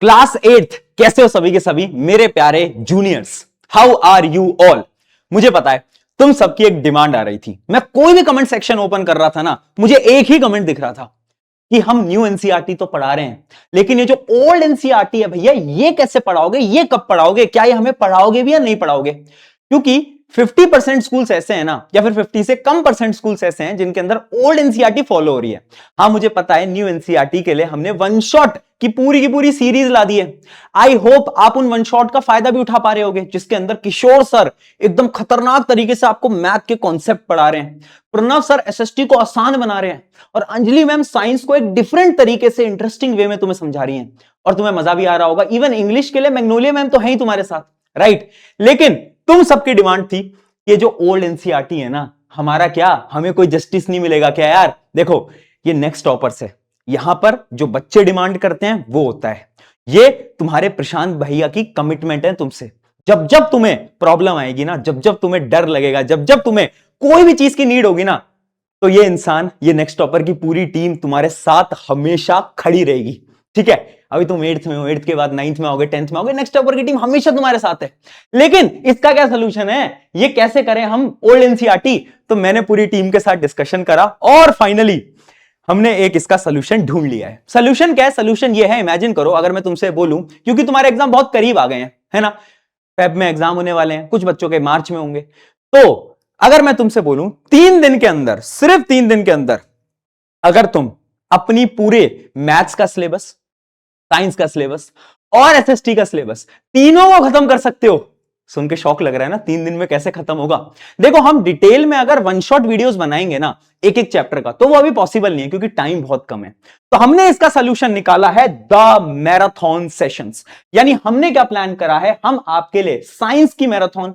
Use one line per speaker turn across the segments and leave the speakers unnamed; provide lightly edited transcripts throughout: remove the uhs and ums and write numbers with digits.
Class 8th, कैसे हो सभी के सभी मेरे प्यारे juniors? How are you all? मुझे पता है तुम सबकी एक डिमांड आ रही थी। मैं कोई भी कमेंट सेक्शन ओपन कर रहा था ना, मुझे एक ही कमेंट दिख रहा था कि हम न्यू एनसीईआरटी तो पढ़ा रहे हैं, लेकिन ये जो ओल्ड एनसीईआरटी है भैया, ये कैसे पढ़ाओगे, ये कब पढ़ाओगे, क्या ये हमें पढ़ाओगे भी या नहीं पढ़ाओगे? क्योंकि 50% स्कूल्स ऐसे हैं ना, या फिर 50 से कम परसेंट स्कूल्स ऐसे हैं जिनके अंदर ओल्ड एनसीईआरटी फॉलो हो रही है। हाँ, मुझे पता है न्यू एनसीईआरटी के लिए हमने वन शॉट की पूरी सीरीज ला दी है। आई होप आप उन वन शॉट का फायदा भी उठा पा रहे होगे, जिसके अंदर किशोर सर एकदम खतरनाक तरीके से आपको मैथ के कॉन्सेप्ट पढ़ा रहे हैं, प्रणव सर एसएसटी को आसान बना रहे हैं, और अंजलि मैम साइंस को एक डिफरेंट तरीके से इंटरेस्टिंग वे में तुम्हें समझा रही हैं, और तुम्हें मजा भी आ रहा होगा। इवन इंग्लिश के लिए मैग्नोलिया मैम तो है ही तुम्हारे साथ, राइट? लेकिन तुम सबकी डिमांड थी, ये जो ओल्ड एनसीईआरटी है ना, हमारा क्या, हमें कोई जस्टिस नहीं मिलेगा क्या यार? देखो, ये नेक्स्ट टॉपर्स है, यहां पर जो बच्चे डिमांड करते हैं वो होता है। ये तुम्हारे प्रशांत भैया की कमिटमेंट है तुमसे। जब जब तुम्हें प्रॉब्लम आएगी ना, जब जब तुम्हें डर लगेगा, जब जब तुम्हें कोई भी चीज की नीड होगी ना, तो ये इंसान, ये नेक्स्ट टॉपर की पूरी टीम तुम्हारे साथ हमेशा खड़ी रहेगी। ठीक है? अभी तुम 8th में हो, 8th के बाद 9th में आओगे, 10th में आओगे, नेक्स्ट टॉपर की टीम हमेशा तुम्हारे साथ है। लेकिन इसका क्या सोल्यूशन है, ये कैसे करें हम ओल्ड एनसीईआरटी? तो मैंने पूरी टीम के साथ डिस्कशन करा और फाइनली हमने एक इसका सोल्यूशन ढूंढ लिया है। सोल्यूशन क्या है? सोल्यूशन ये है, इमेजिन करो अगर मैं तुमसे बोलूं, क्योंकि तुम्हारे एग्जाम बहुत करीब आ गए हैं, है ना? फेब में एग्जाम होने वाले हैं, कुछ बच्चों के मार्च में होंगे। तो अगर मैं तुमसे बोलूं 3 दिन के अंदर, सिर्फ 3 दिन के अंदर, अगर तुम अपनी पूरे मैथ्स का सिलेबस, साइंस का सिलेबस और एसएसटी का सिलेबस, तीनों को खत्म कर सकते हो। सुन के शौक लग रहा है ना, 3 दिन में कैसे खत्म होगा? देखो, हम डिटेल में अगर वन शॉट वीडियोस बनाएंगे ना एक एक चैप्टर का, तो वो अभी पॉसिबल नहीं है क्योंकि टाइम बहुत कम है। तो हमने इसका सोल्यूशन निकाला है, द मैराथन सेशंस। यानी हमने क्या प्लान करा है, हम आपके लिए साइंस की मैराथन,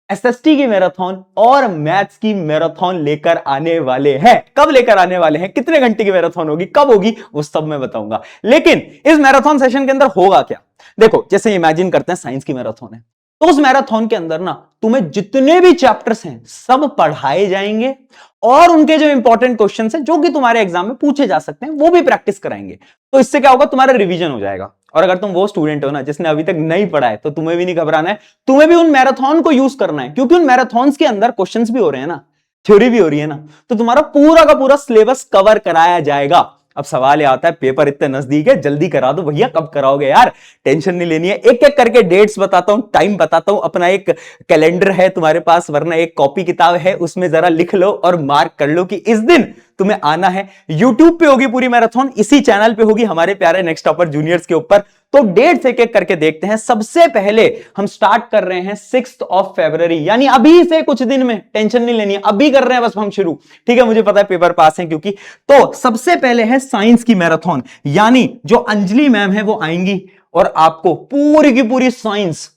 एसएसटी की मैराथन और मैथ्स की मैराथन लेकर आने वाले हैं। कब लेकर आने वाले हैं, कितने घंटे की मैराथन होगी, कब होगी, वो सब मैं बताऊंगा। लेकिन इस मैराथन सेशन के अंदर होगा क्या? देखो, जैसे इमेजिन करते हैं साइंस की मैराथन है, तो उस मैराथन के अंदर ना तुम्हें जितने भी चैप्टर्स हैं सब पढ़ाए जाएंगे, और उनके जो इंपॉर्टेंट क्वेश्चंस हैं जो कि तुम्हारे एग्जाम में पूछे जा सकते हैं, वो भी प्रैक्टिस कराएंगे। तो इससे क्या होगा, तुम्हारा रिवीजन हो जाएगा। और अगर तुम वो स्टूडेंट हो ना जिसने अभी तक नहीं पढ़ा है, तो तुम्हें भी नहीं घबराना है, तुम्हें भी उन मैराथन को यूज करना है, क्योंकि उन मैराथन्स के अंदर क्वेश्चंस भी हो रहे हैं ना, थ्योरी भी हो रही है ना, तो तुम्हारा पूरा का पूरा सिलेबस कवर कराया जाएगा। अब सवाल ये आता है, पेपर इतने नजदीक है, जल्दी करा दो भैया, कब कराओगे यार? टेंशन नहीं लेनी है, एक एक करके डेट्स बताता हूं, टाइम बताता हूं, अपना एक कैलेंडर है तुम्हारे पास, वरना एक कॉपी किताब है, उसमें जरा लिख लो और मार्क कर लो कि इस दिन तुम्हें आना है। यूट्यूब पे होगी पूरी मैराथन, इसी चैनल पे होगी हमारे प्यारे नेक्स्ट टॉपर जूनियर्स के ऊपर। तो डेट्स एक एक करके देखते हैं। सबसे पहले हम स्टार्ट कर रहे हैं 6 फरवरी, यानी अभी से कुछ दिन में, टेंशन नहीं लेनी है, अभी कर रहे हैं बस हम शुरू। ठीक है, मुझे पता है पेपर पास है क्योंकि। तो सबसे पहले है साइंस की मैराथन, यानी जो अंजलि मैम है वो आएंगी और आपको पूरी की पूरी साइंस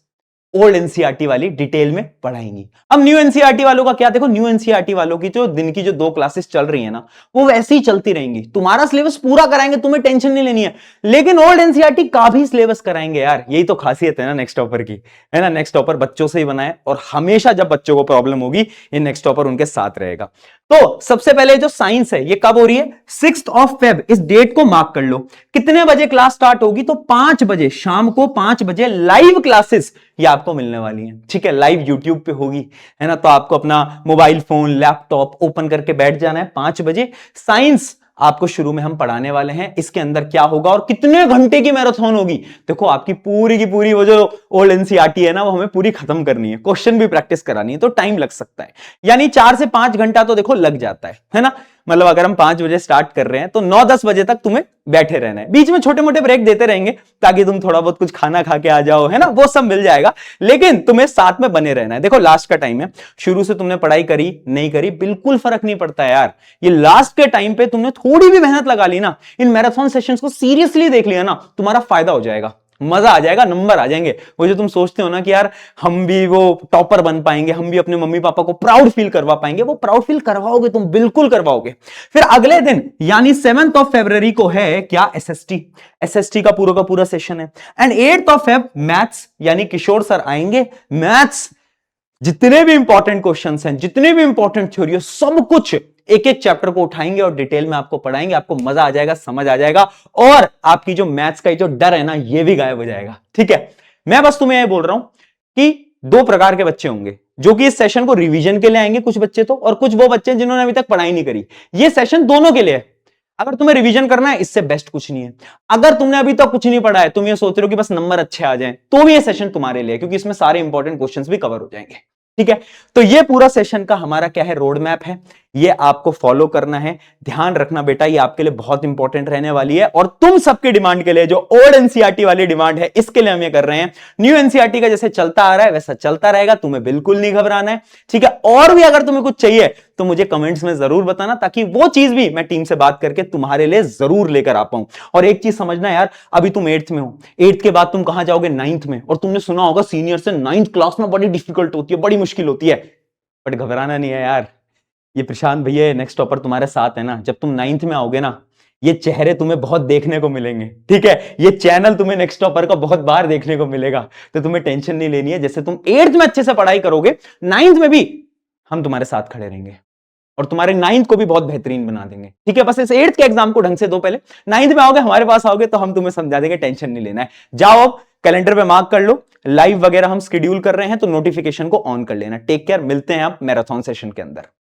ओल्ड एनसीईआरटी वाली डिटेल में पढ़ाएंगी। अब न्यू एनसीईआरटी वालों का क्या? देखो, न्यू एनसीईआरटी वालों की जो दिन की जो 2 क्लासेस चल रही है ना, वो वैसे ही चलती रहेंगी, तुम्हारा सिलेबस पूरा कराएंगे, तुम्हें टेंशन नहीं लेनी है। लेकिन ओल्ड एनसीईआरटी का भी सिलेबस कराएंगे यार, यही तो खासियत है ना नेक्स्ट टॉपर की, है ना? नेक्स्ट टॉपर बच्चों से ही बना है, और हमेशा जब बच्चों को प्रॉब्लम होगी, ये नेक्स्ट टॉपर उनके साथ रहेगा। तो सबसे पहले जो साइंस है, ये कब हो रही है? 6 फेब, इस डेट को मार्क कर लो। कितने बजे क्लास स्टार्ट होगी? तो 5 बजे, शाम को 5 बजे लाइव क्लासेस ये आपको मिलने वाली हैं। ठीक है, लाइव यूट्यूब पे होगी, है ना? तो आपको अपना मोबाइल फोन, लैपटॉप ओपन करके बैठ जाना है। 5 बजे साइंस आपको शुरू में हम पढ़ाने वाले हैं। इसके अंदर क्या होगा और कितने घंटे की मैराथन होगी? देखो, आपकी पूरी की पूरी वो जो ओल्ड एनसीईआरटी है ना, वो हमें पूरी खत्म करनी है, क्वेश्चन भी प्रैक्टिस करानी है, तो टाइम लग सकता है। यानी 4 से 5 घंटा तो देखो लग जाता है ना? मतलब अगर हम 5 बजे स्टार्ट कर रहे हैं तो 9-10 बजे तक तुम्हें बैठे रहना है। बीच में छोटे मोटे ब्रेक देते रहेंगे ताकि तुम थोड़ा बहुत कुछ खाना खा के आ जाओ, है ना? वो सब मिल जाएगा, लेकिन तुम्हें साथ में बने रहना है। देखो, लास्ट का टाइम है, शुरू से तुमने पढ़ाई करी नहीं करी बिल्कुल फर्क नहीं पड़ता यार। ये लास्ट के टाइम पे तुमने थोड़ी भी मेहनत लगा ली ना, इन मैराथन सेशंस को सीरियसली देख लिया ना, तुम्हारा फायदा हो जाएगा, मजा आ जाएगा, नंबर आ जाएंगे। वो जो तुम सोचते हो ना कि यार हम भी वो टॉपर बन पाएंगे, हम भी अपने मम्मी पापा को प्राउड फील करवा पाएंगे, वो प्राउड फील करवाओगे तुम, बिल्कुल करवाओगे। फिर अगले दिन यानी 7 फरवरी को है क्या? एसएसटी। एसएसटी का पूरा सेशन है। एंड 8 फेब मैथ्स, यानी किशोर सर आएंगे। मैथ्स जितने भी इंपॉर्टेंट क्वेश्चंस हैं, जितने भी इंपॉर्टेंट थ्योरी है, सब कुछ एक एक चैप्टर को उठाएंगे और डिटेल में आपको पढ़ाएंगे, आपको मजा आ जाएगा, समझ आ जाएगा, और आपकी जो मैथ्स का जो डर है ना, ये भी गायब हो जाएगा। ठीक है, मैं बस तुम्हें ये बोल रहा हूं कि दो प्रकार के बच्चे होंगे जो कि इस सेशन को रिवीजन के लिए आएंगे, कुछ बच्चे तो, और कुछ वो बच्चे जिन्होंने अभी तक पढ़ाई नहीं करी। ये सेशन दोनों के लिए है। अगर तुम्हें रिवीजन करना है, इससे बेस्ट कुछ नहीं है। अगर तुमने अभी तक कुछ नहीं पढ़ा है, तुम ये सोच रहे हो कि बस नंबर अच्छे आ जाएं, तो भी ये सेशन तुम्हारे लिए, क्योंकि इसमें सारे इंपॉर्टेंट क्वेश्चंस भी कवर हो जाएंगे। ठीक है, तो ये पूरा सेशन का हमारा क्या है, रोड मैप है, ये आपको फॉलो करना है। ध्यान रखना बेटा, ये आपके लिए बहुत इंपॉर्टेंट रहने वाली है, और तुम सबकी डिमांड के लिए, जो ओल्ड एनसीईआरटी वाली डिमांड है, इसके लिए हम ये कर रहे हैं। न्यू एनसीईआरटी का जैसे चलता आ रहा है वैसा चलता रहेगा, तुम्हें बिल्कुल नहीं घबराना है। ठीक है, और भी अगर तुम्हें कुछ चाहिए तो मुझे कमेंट्स में जरूर बताना, ताकि वो चीज भी मैं टीम से बात करके तुम्हारे लिए जरूर लेकर आ पाऊं। और एक चीज समझना यार, अभी तुम 8th में हो, 8th के बाद तुम कहां जाओगे, 9th में, और तुमने सुना होगा सीनियर से 9th क्लास में बड़ी डिफिकल्ट होती है, बड़ी मुश्किल होती है, बट घबराना नहीं है यार। ये प्रशांत भैया नेक्स्ट टॉपर तुम्हारे साथ है ना, जब तुम 9th में आओगे ना, ये चेहरे तुम्हें बहुत देखने को मिलेंगे। ठीक है, ये चैनल तुम्हें नेक्स्ट टॉपर का बहुत बार देखने को मिलेगा, तो तुम्हें टेंशन नहीं लेनी है। जैसे तुम 8th में अच्छे से पढ़ाई करोगे, 9th में भी हम तुम्हारे साथ खड़े रहेंगे और तुम्हारे 9th को भी बहुत बेहतरीन बना देंगे। ठीक है, बस इस 8th के एग्जाम को ढंग से दो पहले, 9th में आओगे, हमारे पास आओगे, तो हम तुम्हें समझा देंगे, टेंशन नहीं लेना है। जाओ अब कैलेंडर पे मार्क कर लो, लाइव वगैरह हम शेड्यूल कर रहे हैं, तो नोटिफिकेशन को ऑन कर लेना। टेक केयर, मिलते हैं आप मैराथन सेशन के अंदर।